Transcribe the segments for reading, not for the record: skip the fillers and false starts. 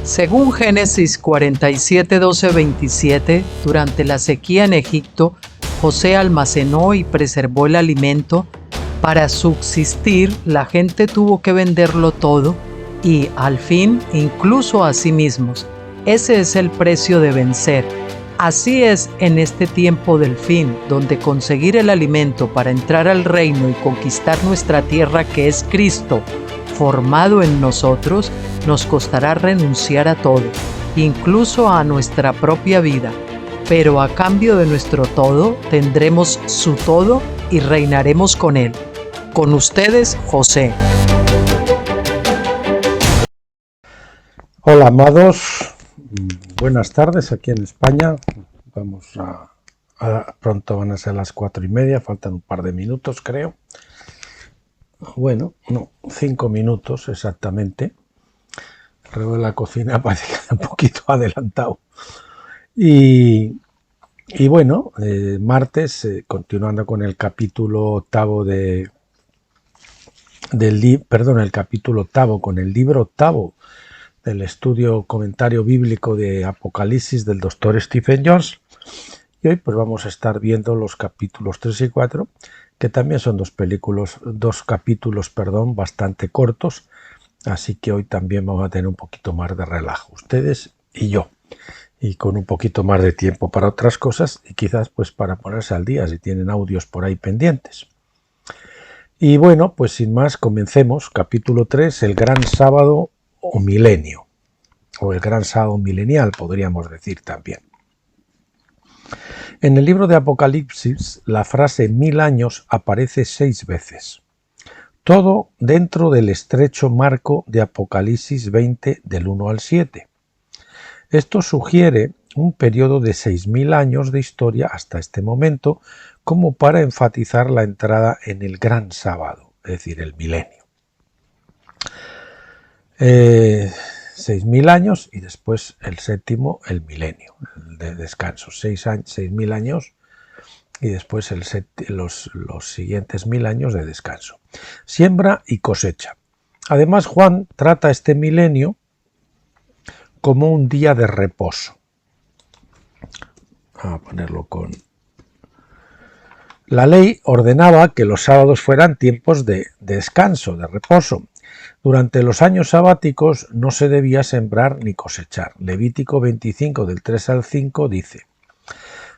Según Génesis 47, 12, 27, durante la sequía en Egipto, José almacenó y preservó el alimento. Para subsistir, la gente tuvo que venderlo todo y, al fin, incluso a sí mismos. Ese es el precio de vencer. Así es en este tiempo del fin, donde conseguir el alimento para entrar al reino y conquistar nuestra tierra, que es Cristo, formado en nosotros, nos costará renunciar a todo, incluso a nuestra propia vida. Pero a cambio de nuestro todo, tendremos su todo y reinaremos con él. Con ustedes, José. Hola, amados. Buenas tardes aquí en España. Pronto van a ser las 4:30, faltan un par de minutos, creo. Bueno, no, 5 minutos exactamente. El reloj de la cocina parece que está un poquito adelantado. Y bueno, martes, continuando con el capítulo octavo el capítulo octavo, con el libro octavo del estudio comentario bíblico de Apocalipsis del Dr. Stephen Jones. Y hoy pues vamos a estar viendo los capítulos 3 y 4, que también son dos capítulos bastante cortos, así que hoy también vamos a tener un poquito más de relajo, ustedes y yo, y con un poquito más de tiempo para otras cosas y quizás pues para ponerse al día si tienen audios por ahí pendientes. Y bueno, pues sin más, comencemos. Capítulo 3, el gran sábado o milenio, o el gran sábado milenial, podríamos decir también. En el libro de Apocalipsis, la frase 1000 años aparece 6 veces. Todo dentro del estrecho marco de Apocalipsis 20 del 1 al 7. Esto sugiere un periodo de 6000 años de historia hasta este momento, como para enfatizar la entrada en el gran sábado, es decir, el milenio. 6000 años y después el séptimo, el milenio, el de descanso. 6000 años y después los siguientes 1000 años de descanso. Siembra y cosecha. Además, Juan trata este milenio como un día de reposo. Vamos a ponerlo con... La ley ordenaba que los sábados fueran tiempos de descanso, de reposo. Durante los años sabáticos no se debía sembrar ni cosechar. Levítico 25 del 3 al 5 dice: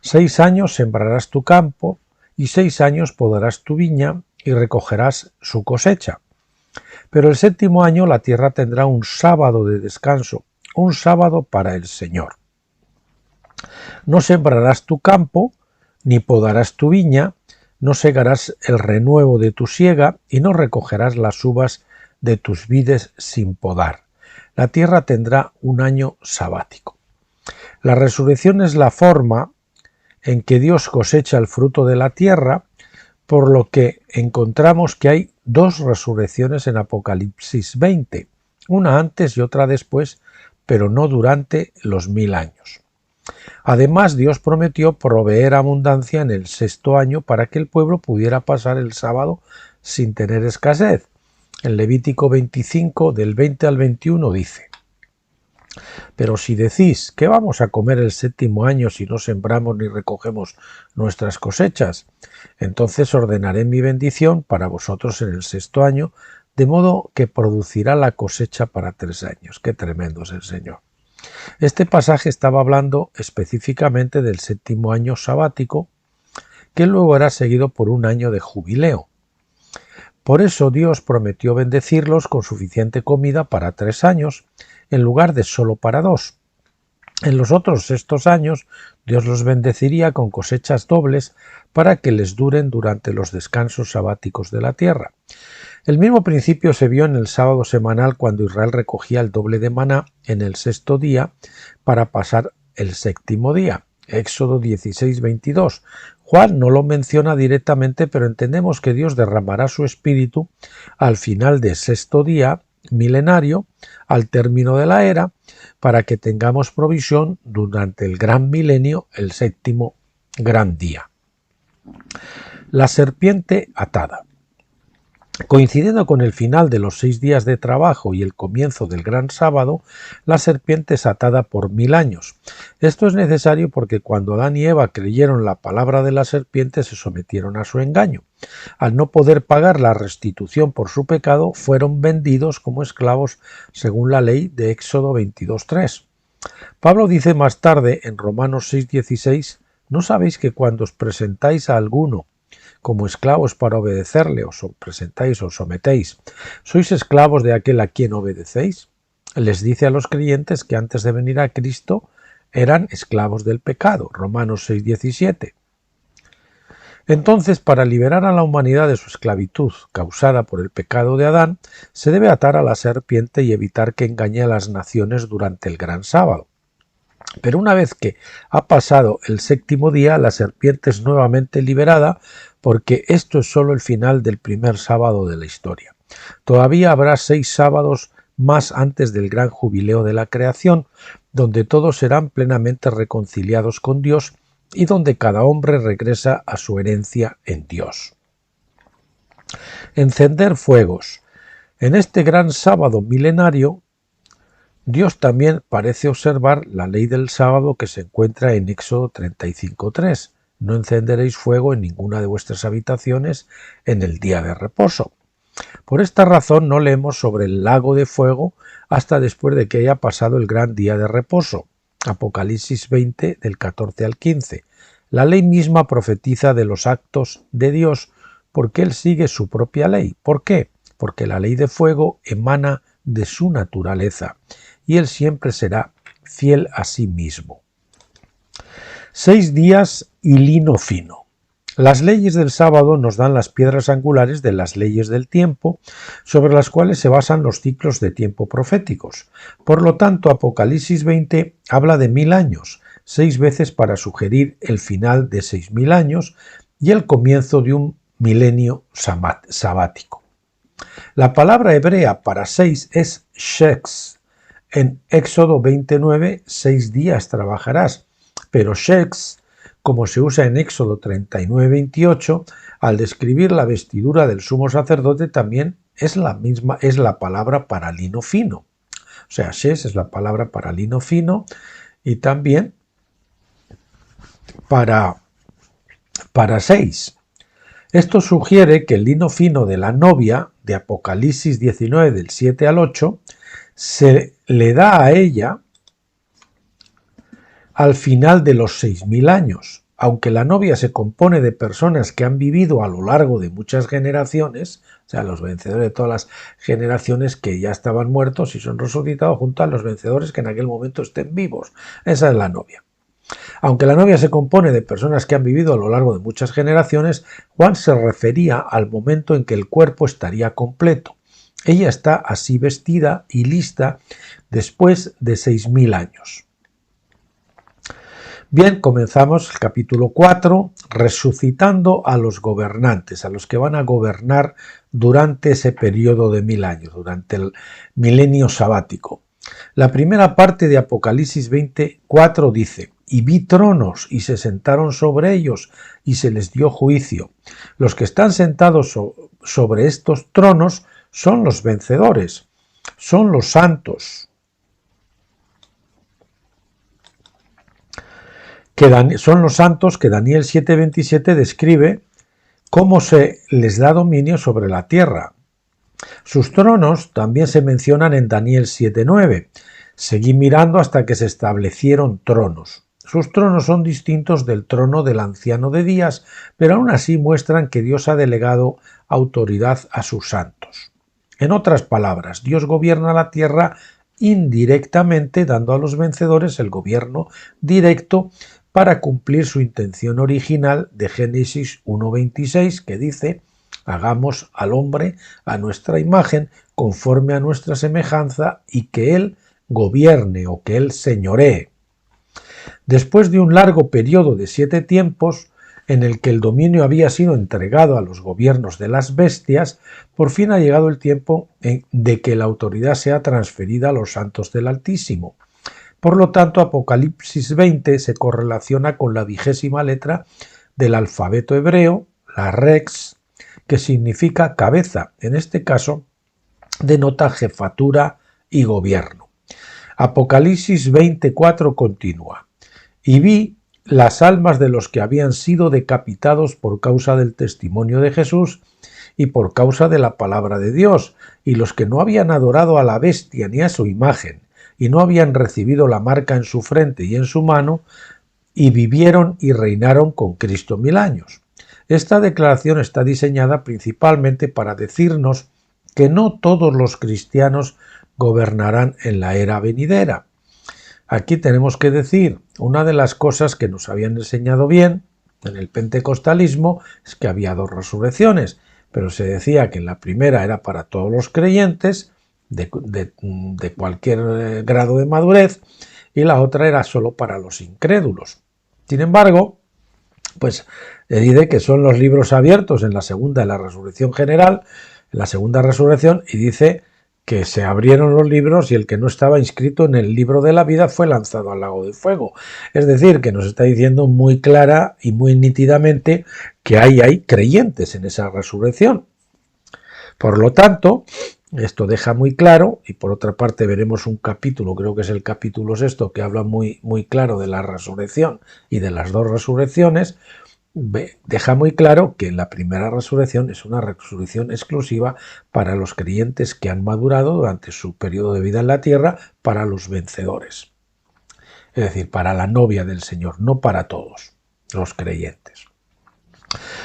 6 años sembrarás tu campo y 6 años podarás tu viña y recogerás su cosecha. Pero el séptimo año la tierra tendrá un sábado de descanso, un sábado para el Señor. No sembrarás tu campo, ni podarás tu viña, no segarás el renuevo de tu siega y no recogerás las uvas de tus vides sin podar. La tierra tendrá un año sabático. La resurrección es la forma en que Dios cosecha el fruto de la tierra, por lo que encontramos que hay 2 resurrecciones en Apocalipsis 20, una antes y otra después, pero no durante los 1000 años. Además, Dios prometió proveer abundancia en el 6º año para que el pueblo pudiera pasar el sábado sin tener escasez. En Levítico 25, del 20 al 21 dice: pero si decís, ¿qué vamos a comer el 7º año si no sembramos ni recogemos nuestras cosechas? Entonces ordenaré mi bendición para vosotros en el 6º año, de modo que producirá la cosecha para 3 años. Qué tremendo es el Señor. Este pasaje estaba hablando específicamente del 7º año sabático, que luego era seguido por un año de jubileo. Por eso Dios prometió bendecirlos con suficiente comida para 3 años, en lugar de solo para 2. En los otros 6 años, Dios los bendeciría con cosechas dobles para que les duren durante los descansos sabáticos de la tierra. El mismo principio se vio en el sábado semanal, cuando Israel recogía el doble de maná en el 6º día para pasar el 7º día. Éxodo 16, 22. Juan no lo menciona directamente, pero entendemos que Dios derramará su espíritu al final del 6º día milenario, al término de la era, para que tengamos provisión durante el gran milenio, el 7º gran día. La serpiente atada. Coincidiendo con el final de los 6 días de trabajo y el comienzo del gran sábado, la serpiente es atada por 1000 años. Esto es necesario porque cuando Adán y Eva creyeron la palabra de la serpiente se sometieron a su engaño. Al no poder pagar la restitución por su pecado, fueron vendidos como esclavos según la ley de Éxodo 22:3. Pablo dice más tarde en Romanos 6:16: ¿no sabéis que cuando os presentáis a alguno como esclavos para obedecerle, os presentáis o sometéis, sois esclavos de aquel a quien obedecéis? Les dice a los creyentes que antes de venir a Cristo eran esclavos del pecado, Romanos 6:17. Entonces, para liberar a la humanidad de su esclavitud causada por el pecado de Adán, se debe atar a la serpiente y evitar que engañe a las naciones durante el gran sábado. Pero una vez que ha pasado el 7º día, la serpiente es nuevamente liberada, porque esto es solo el final del primer sábado de la historia. Todavía habrá 6 sábados más antes del gran jubileo de la creación, donde todos serán plenamente reconciliados con Dios y donde cada hombre regresa a su herencia en Dios. Encender fuegos. En este gran sábado milenario, Dios también parece observar la ley del sábado que se encuentra en Éxodo 35:3. No encenderéis fuego en ninguna de vuestras habitaciones en el día de reposo. Por esta razón no leemos sobre el lago de fuego hasta después de que haya pasado el gran día de reposo. Apocalipsis 20 del 14 al 15. La ley misma profetiza de los actos de Dios porque Él sigue su propia ley. ¿Por qué? Porque la ley de fuego emana de su naturaleza y Él siempre será fiel a sí mismo. 6 días y lino fino. Las leyes del sábado nos dan las piedras angulares de las leyes del tiempo, sobre las cuales se basan los ciclos de tiempo proféticos. Por lo tanto, Apocalipsis 20 habla de 1000 años, 6 veces para sugerir el final de 6000 años y el comienzo de un milenio sabático. La palabra hebrea para 6 es shex. En Éxodo 29, 6 días trabajarás, pero shex, como se usa en Éxodo 39:28, al describir la vestidura del sumo sacerdote también es la palabra para lino fino. O sea, shex es la palabra para lino fino y también para 6. Esto sugiere que el lino fino de la novia de Apocalipsis 19 del 7 al 8 se le da a ella al final de los 6000 años. Aunque la novia se compone de personas que han vivido a lo largo de muchas generaciones, o sea, los vencedores de todas las generaciones que ya estaban muertos y son resucitados junto a los vencedores que en aquel momento estén vivos. Esa es la novia. Aunque la novia se compone de personas que han vivido a lo largo de muchas generaciones, Juan se refería al momento en que el cuerpo estaría completo. Ella está así vestida y lista después de 6000 años. Bien, comenzamos el capítulo 4, resucitando a los gobernantes, a los que van a gobernar durante ese periodo de 1000 años, durante el milenio sabático. La primera parte de Apocalipsis 24 dice: y vi tronos y se sentaron sobre ellos y se les dio juicio. Los que están sentados sobre estos tronos son los vencedores, son los santos, son los santos que Daniel 7:27 describe cómo se les da dominio sobre la tierra. Sus tronos también se mencionan en Daniel 7:9. Seguí mirando hasta que se establecieron tronos. Sus tronos son distintos del trono del anciano de días, pero aún así muestran que Dios ha delegado autoridad a sus santos. En otras palabras, Dios gobierna la tierra indirectamente, dando a los vencedores el gobierno directo para cumplir su intención original de Génesis 1:26, que dice: hagamos al hombre a nuestra imagen, conforme a nuestra semejanza, y que él gobierne o que él señoree. Después de un largo periodo de 7 tiempos, en el que el dominio había sido entregado a los gobiernos de las bestias, por fin ha llegado el tiempo de que la autoridad sea transferida a los santos del Altísimo. Por lo tanto, Apocalipsis 20 se correlaciona con la 20ª letra del alfabeto hebreo, la rex, que significa cabeza. En este caso, denota jefatura y gobierno. Apocalipsis 24 continúa. Y vi las almas de los que habían sido decapitados por causa del testimonio de Jesús y por causa de la palabra de Dios, y los que no habían adorado a la bestia ni a su imagen, y no habían recibido la marca en su frente y en su mano, y vivieron y reinaron con Cristo 1000 años. Esta declaración está diseñada principalmente para decirnos que no todos los cristianos gobernarán en la era venidera. Aquí tenemos que decir, una de las cosas que nos habían enseñado bien en el pentecostalismo es que había dos resurrecciones, pero se decía que la primera era para todos los creyentes de cualquier grado de madurez y la otra era solo para los incrédulos. Sin embargo, pues dice que son los libros abiertos en la segunda, en la resurrección general, en la segunda resurrección, y dice que se abrieron los libros y el que no estaba inscrito en el libro de la vida fue lanzado al lago de fuego. Es decir, que nos está diciendo muy clara y muy nítidamente que hay creyentes en esa resurrección. Por lo tanto, esto deja muy claro, y por otra parte veremos un capítulo, creo que es el capítulo 6, que habla muy claro de la resurrección y de las dos resurrecciones. Deja muy claro que la primera resurrección es una resurrección exclusiva para los creyentes que han madurado durante su periodo de vida en la tierra, para los vencedores. Es decir, para la novia del Señor, no para todos los creyentes.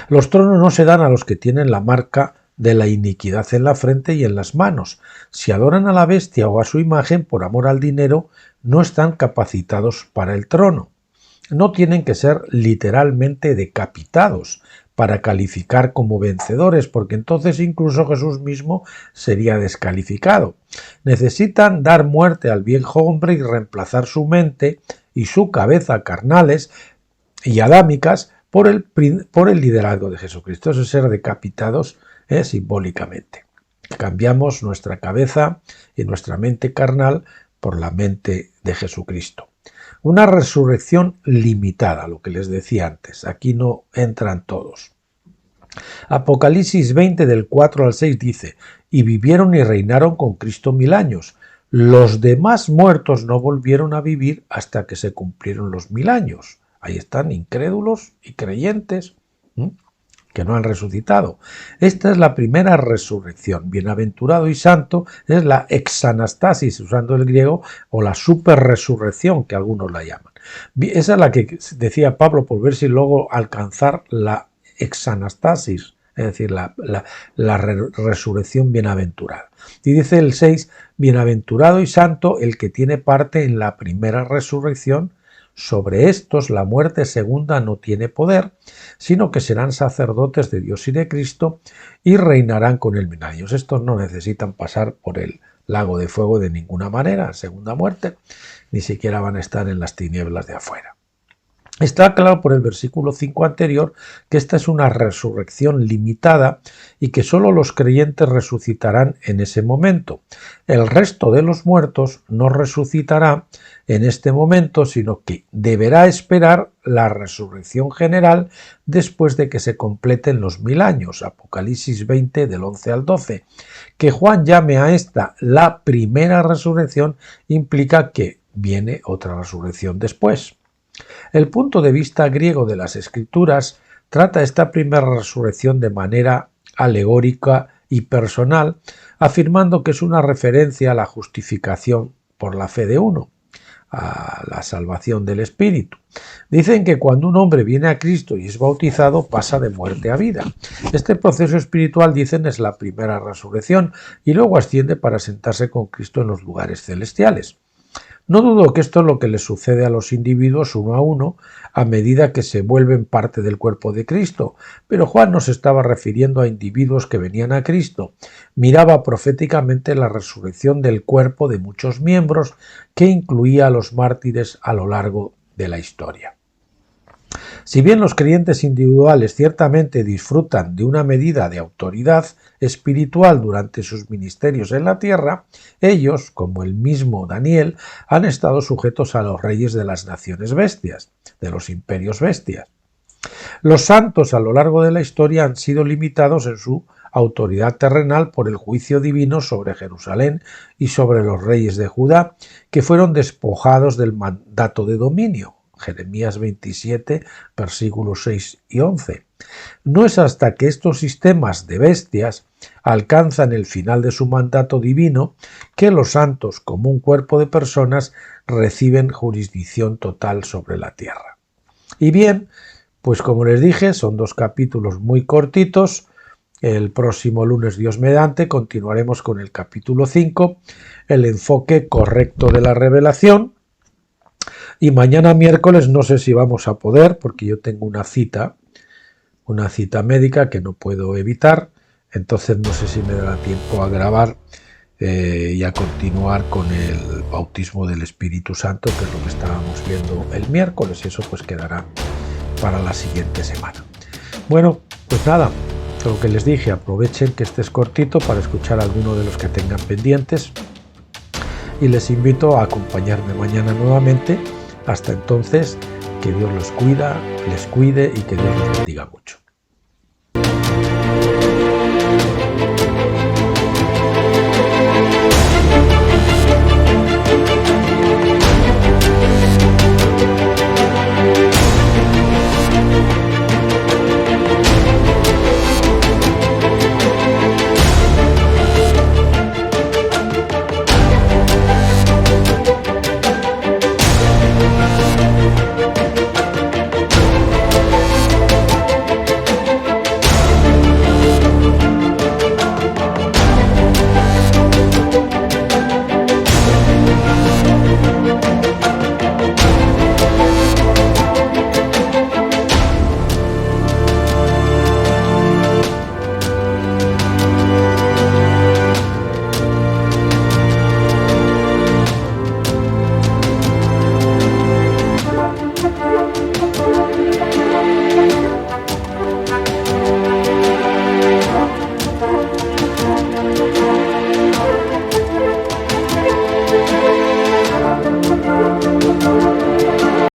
Los tronos no se dan a los que tienen la marca de la iniquidad en la frente y en las manos. Si adoran a la bestia o a su imagen por amor al dinero, no están capacitados para el trono. No tienen que ser literalmente decapitados para calificar como vencedores, porque entonces incluso Jesús mismo sería descalificado. Necesitan dar muerte al viejo hombre y reemplazar su mente y su cabeza carnales y adámicas por el liderazgo de Jesucristo. Eso es ser decapitados simbólicamente. Cambiamos nuestra cabeza y nuestra mente carnal por la mente de Jesucristo. Una resurrección limitada, lo que les decía antes. Aquí no entran todos. Apocalipsis 20 del 4 al 6 dice: y vivieron y reinaron con Cristo 1000 años. Los demás muertos no volvieron a vivir hasta que se cumplieron los 1000 años. Ahí están incrédulos y creyentes que no han resucitado. Esta es la primera resurrección. Bienaventurado y santo es la exanastasis, usando el griego, o la superresurrección, que algunos la llaman. Esa es la que decía Pablo, por ver si luego alcanzar la exanastasis, es decir, la resurrección bienaventurada. Y dice el 6, bienaventurado y santo el que tiene parte en la primera resurrección. Sobre estos la muerte segunda no tiene poder, sino que serán sacerdotes de Dios y de Cristo y reinarán con él 1000 años. Estos no necesitan pasar por el lago de fuego de ninguna manera, segunda muerte, ni siquiera van a estar en las tinieblas de afuera. Está claro por el versículo 5 anterior que esta es una resurrección limitada y que solo los creyentes resucitarán en ese momento. El resto de los muertos no resucitará en este momento, sino que deberá esperar la resurrección general después de que se completen los 1000 años. Apocalipsis 20 del 11 al 12. Que Juan llame a esta la primera resurrección implica que viene otra resurrección después. El punto de vista griego de las Escrituras trata esta primera resurrección de manera alegórica y personal, afirmando que es una referencia a la justificación por la fe de uno, a la salvación del Espíritu. Dicen que cuando un hombre viene a Cristo y es bautizado, pasa de muerte a vida. Este proceso espiritual, dicen, es la primera resurrección y luego asciende para sentarse con Cristo en los lugares celestiales. No dudo que esto es lo que les sucede a los individuos uno a uno a medida que se vuelven parte del cuerpo de Cristo, pero Juan no se estaba refiriendo a individuos que venían a Cristo. Miraba proféticamente la resurrección del cuerpo de muchos miembros que incluía a los mártires a lo largo de la historia. Si bien los creyentes individuales ciertamente disfrutan de una medida de autoridad espiritual durante sus ministerios en la tierra, ellos, como el mismo Daniel, han estado sujetos a los reyes de las naciones bestias, de los imperios bestias. Los santos a lo largo de la historia han sido limitados en su autoridad terrenal por el juicio divino sobre Jerusalén y sobre los reyes de Judá, que fueron despojados del mandato de dominio. Jeremías 27, versículos 6 y 11. No es hasta que estos sistemas de bestias alcanzan el final de su mandato divino que los santos, como un cuerpo de personas, reciben jurisdicción total sobre la tierra. Y bien, pues como les dije, son 2 capítulos muy cortitos. El próximo lunes, Dios mediante, continuaremos con el capítulo 5, el enfoque correcto de la revelación. Y mañana miércoles no sé si vamos a poder, porque yo tengo una cita médica que no puedo evitar, entonces no sé si me dará tiempo a grabar y a continuar con el bautismo del Espíritu Santo, que es lo que estábamos viendo el miércoles, y eso pues quedará para la siguiente semana. Bueno, pues nada, lo que les dije, aprovechen que este es cortito para escuchar alguno de los que tengan pendientes y les invito a acompañarme mañana nuevamente. Hasta entonces, que Dios los cuide y que Dios los bendiga mucho.